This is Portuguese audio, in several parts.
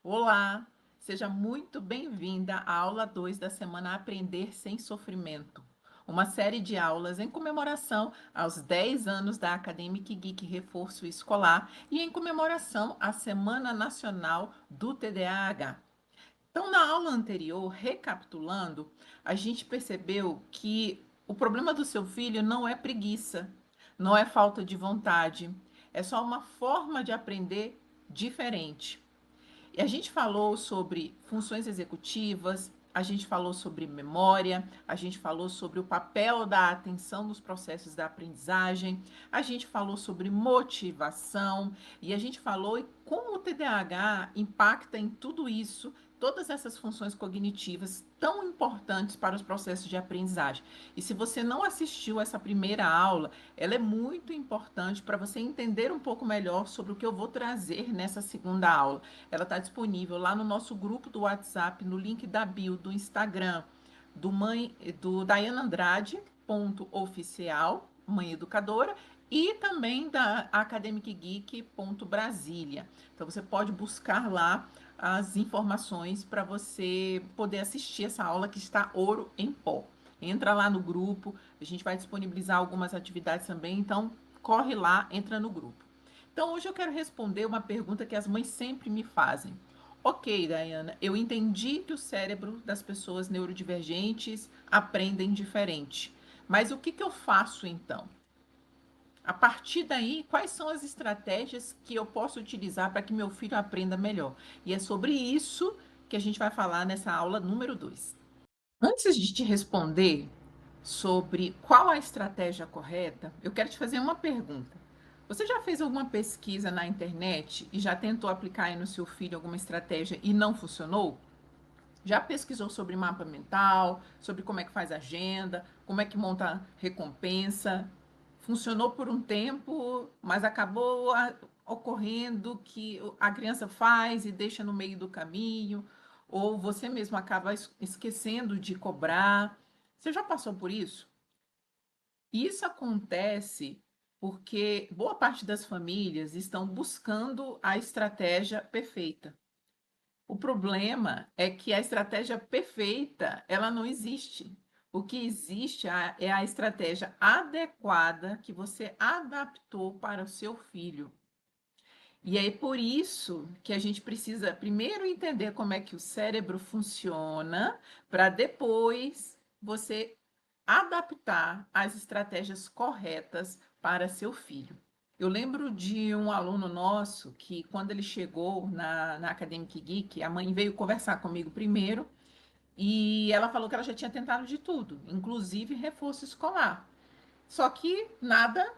Olá, seja muito bem-vinda à aula 2 da semana Aprender Sem Sofrimento, uma série de aulas em comemoração aos 10 anos da Academic Geek Reforço Escolar e em comemoração à Semana Nacional do TDAH. Então, na aula anterior, recapitulando, a gente percebeu que o problema do seu filho não é preguiça, não é falta de vontade, é só uma forma de aprender diferente. E a gente falou sobre funções executivas, a gente falou sobre memória, a gente falou sobre o papel da atenção nos processos da aprendizagem, a gente falou sobre motivação e a gente falou como o TDAH impacta em tudo isso, todas essas funções cognitivas tão importantes para os processos de aprendizagem. E se você não assistiu essa primeira aula, ela é muito importante para você entender um pouco melhor sobre o que eu vou trazer nessa segunda aula. Ela está disponível lá no nosso grupo do WhatsApp, no link da bio do Instagram do Daiane Andrade, ponto oficial, mãe educadora, e também da Academic Geek, ponto Brasília. Então você pode buscar lá as informações para você poder assistir essa aula que está ouro em pó. Entra lá no grupo, a gente vai disponibilizar algumas atividades também, então corre lá, entra no grupo. Então, hoje eu quero responder uma pergunta que as mães sempre me fazem. Ok, Dayana, eu entendi que o cérebro das pessoas neurodivergentes aprendem diferente. Mas o que, que eu faço então? A partir daí, quais são as estratégias que eu posso utilizar para que meu filho aprenda melhor? E é sobre isso que a gente vai falar nessa aula número 2. Antes de te responder sobre qual a estratégia correta, eu quero te fazer uma pergunta. Você já fez alguma pesquisa na internet e já tentou aplicar aí no seu filho alguma estratégia e não funcionou? Já pesquisou sobre mapa mental, sobre como é que faz agenda, como é que monta recompensa? Funcionou por um tempo, mas acabou ocorrendo que a criança faz e deixa no meio do caminho, ou você mesmo acaba esquecendo de cobrar. Você já passou por isso? Isso acontece porque boa parte das famílias estão buscando a estratégia perfeita. O problema é que a estratégia perfeita, ela não existe. O que existe é a estratégia adequada que você adaptou para o seu filho. E é por isso que a gente precisa primeiro entender como é que o cérebro funciona, para depois você adaptar as estratégias corretas para seu filho. Eu lembro de um aluno nosso que, quando ele chegou na Academic Geek, a mãe veio conversar comigo primeiro e ela falou que ela já tinha tentado de tudo, inclusive reforço escolar. Só que nada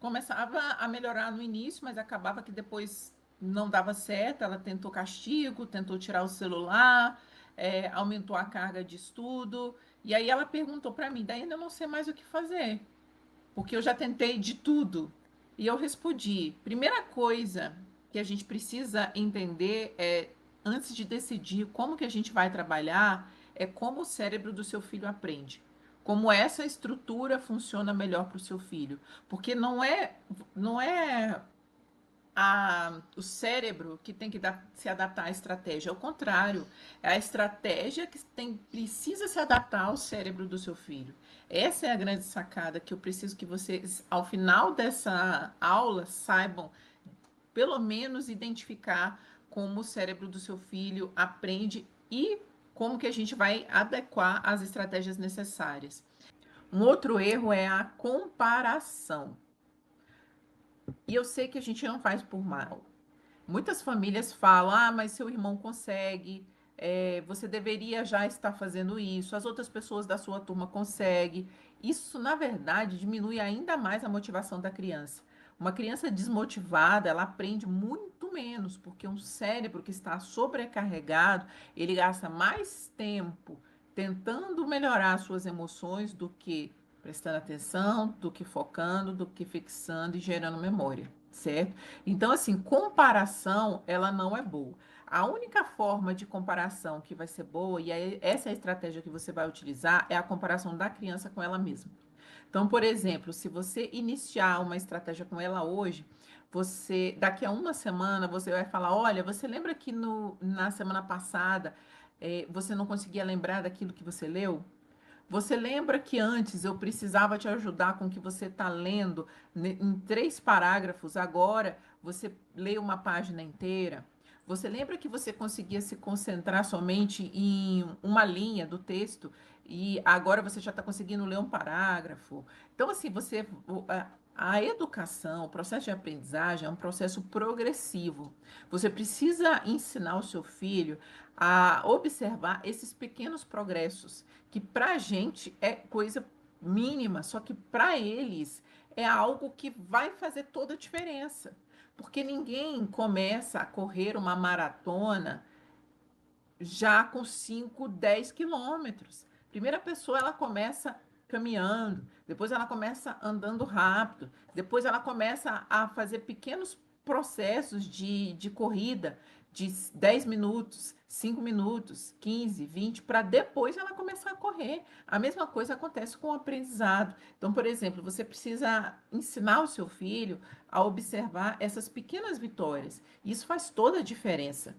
começava a melhorar no início, mas acabava que depois não dava certo. Ela tentou castigo, tentou tirar o celular, aumentou a carga de estudo. E aí ela perguntou para mim, daí eu não sei mais o que fazer, porque eu já tentei de tudo. E eu respondi: primeira coisa que a gente precisa entender é, antes de decidir como que a gente vai trabalhar, é como o cérebro do seu filho aprende. Como essa estrutura funciona melhor para o seu filho. Porque não é o cérebro que tem que se adaptar à estratégia. Ao contrário, é a estratégia que precisa se adaptar ao cérebro do seu filho. Essa é a grande sacada que eu preciso que vocês, ao final dessa aula, saibam, pelo menos, identificar como o cérebro do seu filho aprende e como que a gente vai adequar as estratégias necessárias. Um outro erro é a comparação. E eu sei que a gente não faz por mal. Muitas famílias falam: ah, mas seu irmão consegue, você deveria já estar fazendo isso, as outras pessoas da sua turma conseguem. Isso, na verdade, diminui ainda mais a motivação da criança. Uma criança desmotivada, ela aprende muito menos, porque um cérebro que está sobrecarregado, ele gasta mais tempo tentando melhorar suas emoções do que prestando atenção, do que focando, do que fixando e gerando memória, certo? Então, assim, comparação, ela não é boa. A única forma de comparação que vai ser boa, e essa é a estratégia que você vai utilizar, é a comparação da criança com ela mesma. Então, por exemplo, se você iniciar uma estratégia com ela hoje, você, daqui a uma semana, você vai falar: olha, você lembra que na semana passada você não conseguia lembrar daquilo que você leu? Você lembra que antes eu precisava te ajudar com o que você está lendo em 3 parágrafos, agora você lê uma página inteira? Você lembra que você conseguia se concentrar somente em uma linha do texto e agora você já está conseguindo ler um parágrafo? Então, assim, a educação, o processo de aprendizagem é um processo progressivo. Você precisa ensinar o seu filho a observar esses pequenos progressos que para a gente é coisa mínima, só que para eles é algo que vai fazer toda a diferença. Porque ninguém começa a correr uma maratona já com 5, 10 quilômetros. Primeira pessoa, ela começa caminhando, depois ela começa andando rápido, depois ela começa a fazer pequenos processos de corrida de 10 minutos, 5 minutos, 15, 20, para depois ela começar a correr. A mesma coisa acontece com o aprendizado. Então, por exemplo, você precisa ensinar o seu filho a observar essas pequenas vitórias. Isso faz toda a diferença.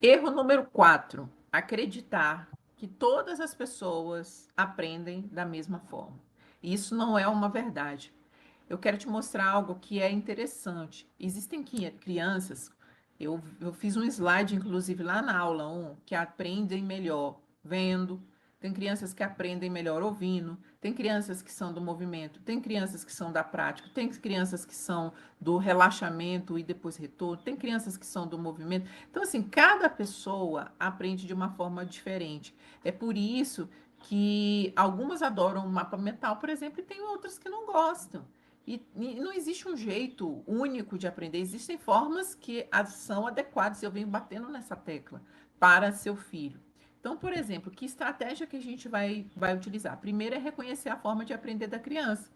Erro número 4: acreditar que todas as pessoas aprendem da mesma forma. Isso não é uma verdade. Eu quero te mostrar algo que é interessante. Existem crianças, eu fiz um slide, inclusive, lá na aula 1, que aprendem melhor vendo, tem crianças que aprendem melhor ouvindo, tem crianças que são do movimento, tem crianças que são da prática, tem crianças que são do relaxamento e depois retorno, tem crianças que são do movimento. Então, assim, cada pessoa aprende de uma forma diferente. É por isso que algumas adoram o mapa mental, por exemplo, e tem outras que não gostam. E não existe um jeito único de aprender, existem formas que são adequadas, eu venho batendo nessa tecla, para seu filho. Então, por exemplo, que estratégia que a gente vai utilizar? Primeiro é reconhecer a forma de aprender da criança,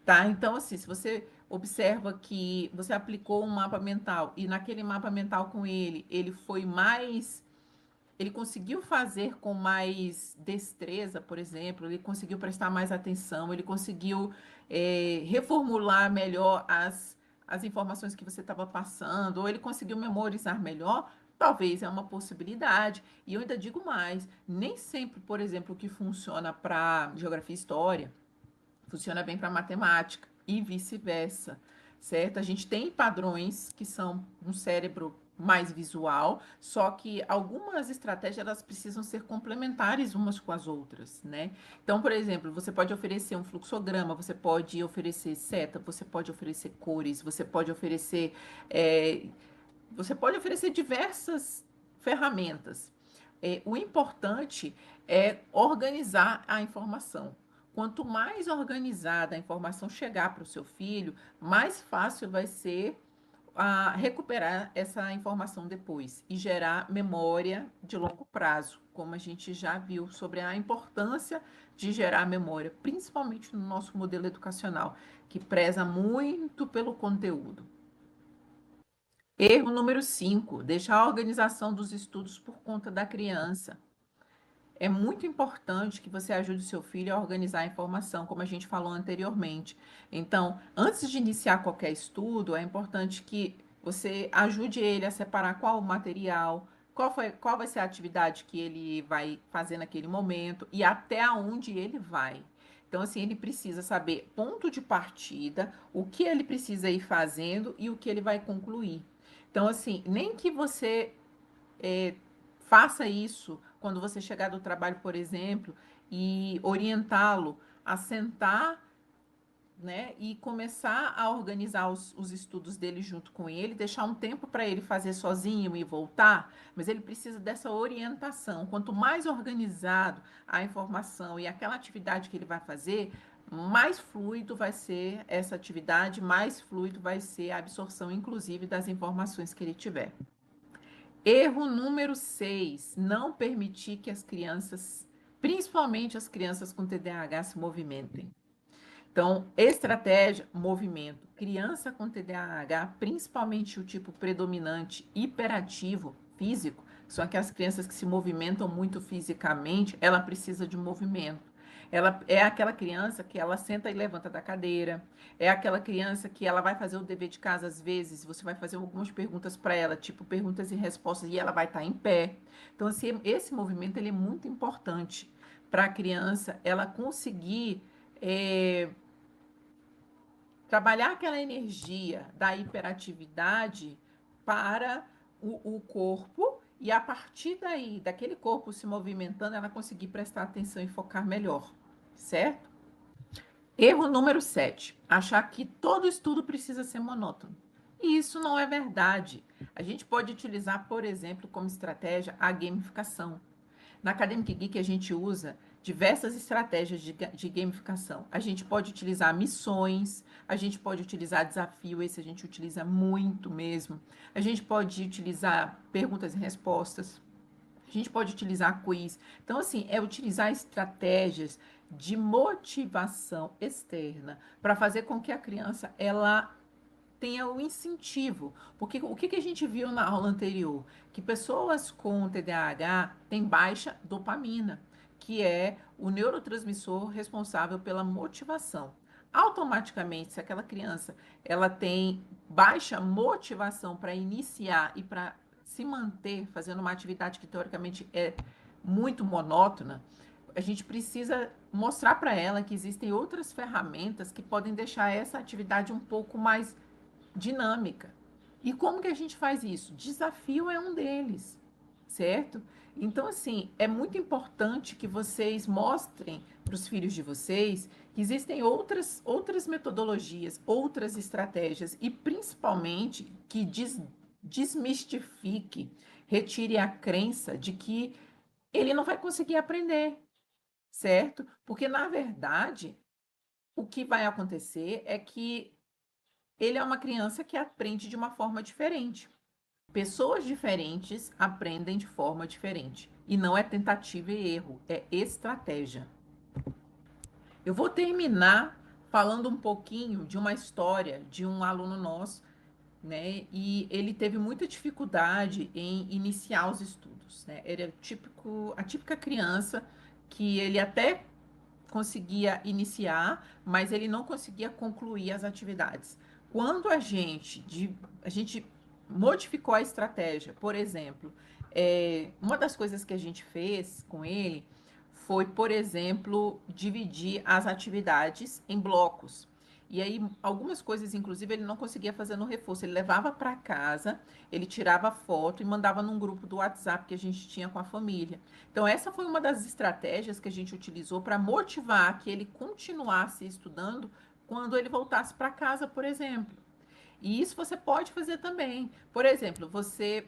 tá? Então, assim, se você observa que você aplicou um mapa mental e naquele mapa mental com ele foi mais, ele conseguiu fazer com mais destreza, por exemplo, ele conseguiu prestar mais atenção, ele conseguiu reformular melhor as informações que você estava passando, ou ele conseguiu memorizar melhor, talvez é uma possibilidade. E eu ainda digo mais, nem sempre, por exemplo, o que funciona para geografia e história, funciona bem para matemática e vice-versa, certo? A gente tem padrões que são um cérebro mais visual, só que algumas estratégias elas precisam ser complementares umas com as outras, né? Então, por exemplo, você pode oferecer um fluxograma, você pode oferecer seta, você pode oferecer cores, é, você pode oferecer diversas ferramentas. O importante é organizar a informação. Quanto mais organizada a informação chegar para o seu filho, mais fácil vai ser recuperar essa informação depois e gerar memória de longo prazo, como a gente já viu sobre a importância de gerar memória, principalmente no nosso modelo educacional, que preza muito pelo conteúdo. Erro número 5: deixar a organização dos estudos por conta da criança. É muito importante que você ajude o seu filho a organizar a informação, como a gente falou anteriormente. Então, antes de iniciar qualquer estudo, é importante que você ajude ele a separar qual o material, qual vai ser a atividade que ele vai fazer naquele momento e até onde ele vai. Então, assim, ele precisa saber ponto de partida, o que ele precisa ir fazendo e o que ele vai concluir. Então, assim, nem que você é, faça isso quando você chegar do trabalho, por exemplo, e orientá-lo a sentar, né, e começar a organizar os estudos dele junto com ele, deixar um tempo para ele fazer sozinho e voltar, mas ele precisa dessa orientação. Quanto mais organizado a informação e aquela atividade que ele vai fazer, mais fluido vai ser essa atividade, mais fluido vai ser a absorção, inclusive, das informações que ele tiver. Erro número 6: não permitir que as crianças, principalmente as crianças com TDAH, se movimentem. Então, estratégia, movimento. Criança com TDAH, principalmente o tipo predominante hiperativo físico, são aquelas crianças que se movimentam muito fisicamente, ela precisa de movimento. Ela é aquela criança que ela senta e levanta da cadeira, é aquela criança que ela vai fazer o dever de casa às vezes, você vai fazer algumas perguntas para ela, tipo perguntas e respostas, e ela vai estar em pé. Então, assim, esse movimento ele é muito importante para a criança ela conseguir trabalhar aquela energia da hiperatividade para o corpo e a partir daí, daquele corpo se movimentando, ela conseguir prestar atenção e focar melhor, certo? Erro número 7, achar que todo estudo precisa ser monótono. E isso não é verdade. A gente pode utilizar, por exemplo, como estratégia a gamificação. Na Academic Geek, a gente usa diversas estratégias de gamificação. A gente pode utilizar missões, a gente pode utilizar desafio, esse a gente utiliza muito mesmo. A gente pode utilizar perguntas e respostas. A gente pode utilizar quiz. Então, assim, é utilizar estratégias de motivação externa para fazer com que a criança ela tenha o incentivo. Porque o que a gente viu na aula anterior? Que pessoas com TDAH têm baixa dopamina, que é o neurotransmissor responsável pela motivação. Automaticamente, se aquela criança ela tem baixa motivação para iniciar e para se manter fazendo uma atividade que teoricamente é muito monótona, a gente precisa mostrar para ela que existem outras ferramentas que podem deixar essa atividade um pouco mais dinâmica. E como que a gente faz isso? Desafio é um deles, certo? Então, assim, é muito importante que vocês mostrem para os filhos de vocês que existem outras metodologias, outras estratégias e, principalmente, que desmistifique, retire a crença de que ele não vai conseguir aprender, certo? Porque, na verdade, o que vai acontecer é que ele é uma criança que aprende de uma forma diferente. Pessoas diferentes aprendem de forma diferente. E não é tentativa e erro, é estratégia. Eu vou terminar falando um pouquinho de uma história de um aluno nosso, né? E ele teve muita dificuldade em iniciar os estudos, né? Era a típica criança que ele até conseguia iniciar, mas ele não conseguia concluir as atividades. Quando a gente modificou a estratégia, por exemplo, uma das coisas que a gente fez com ele foi, por exemplo, dividir as atividades em blocos. E aí, algumas coisas, inclusive, ele não conseguia fazer no reforço. Ele levava para casa, ele tirava foto e mandava num grupo do WhatsApp que a gente tinha com a família. Então, essa foi uma das estratégias que a gente utilizou para motivar que ele continuasse estudando quando ele voltasse para casa, por exemplo. E isso você pode fazer também. Por exemplo, você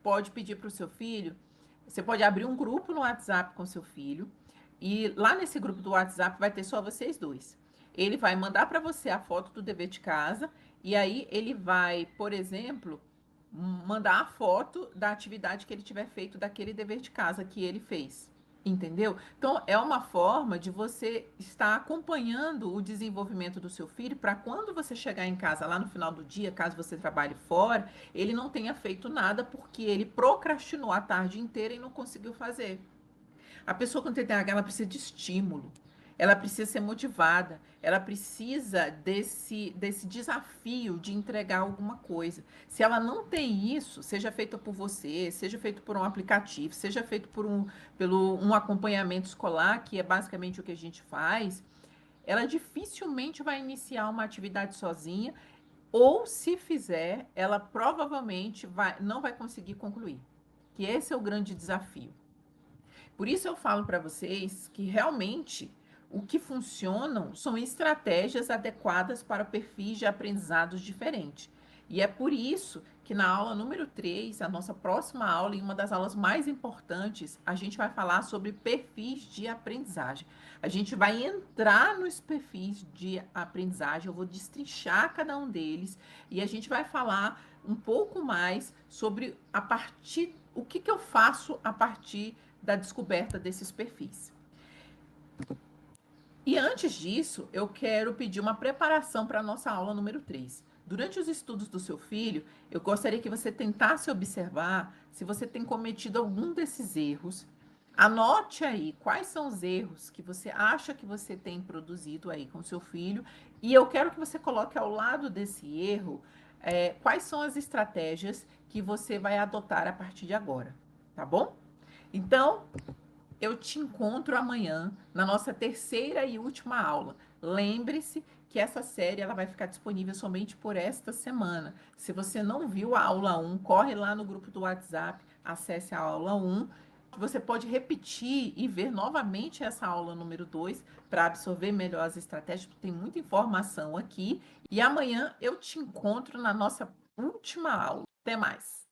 pode pedir para o seu filho, você pode abrir um grupo no WhatsApp com seu filho, e lá nesse grupo do WhatsApp vai ter só vocês dois. Ele vai mandar para você a foto do dever de casa, e aí ele vai, por exemplo, mandar a foto da atividade que ele tiver feito daquele dever de casa que ele fez. Entendeu? Então, é uma forma de você estar acompanhando o desenvolvimento do seu filho para quando você chegar em casa lá no final do dia, caso você trabalhe fora, ele não tenha feito nada porque ele procrastinou a tarde inteira e não conseguiu fazer. A pessoa com TDAH, ela precisa de estímulo, ela precisa ser motivada, ela precisa desse desafio de entregar alguma coisa. Se ela não tem isso, seja feito por você, seja feito por um aplicativo, seja feito pelo um acompanhamento escolar, que é basicamente o que a gente faz, ela dificilmente vai iniciar uma atividade sozinha, ou se fizer, ela provavelmente não vai conseguir concluir. Que esse é o grande desafio. Por isso eu falo para vocês que realmente o que funcionam são estratégias adequadas para perfis de aprendizados diferentes. E é por isso que na aula número 3, a nossa próxima aula, e uma das aulas mais importantes, a gente vai falar sobre perfis de aprendizagem. A gente vai entrar nos perfis de aprendizagem, eu vou destrinchar cada um deles e a gente vai falar um pouco mais sobre o que eu faço a partir da descoberta desses perfis. E antes disso, eu quero pedir uma preparação para a nossa aula número 3. Durante os estudos do seu filho, eu gostaria que você tentasse observar se você tem cometido algum desses erros Anote aí quais são os erros que você acha que você tem produzido aí com seu filho, e eu quero que você coloque ao lado desse erro, quais são as estratégias que você vai adotar a partir de agora, tá bom? Então, eu te encontro amanhã na nossa terceira e última aula. Lembre-se que essa série ela vai ficar disponível somente por esta semana. Se você não viu a aula 1, corre lá no grupo do WhatsApp, acesse a aula 1, que você pode repetir e ver novamente essa aula número 2 para absorver melhor as estratégias, porque tem muita informação aqui. E amanhã eu te encontro na nossa última aula. Até mais!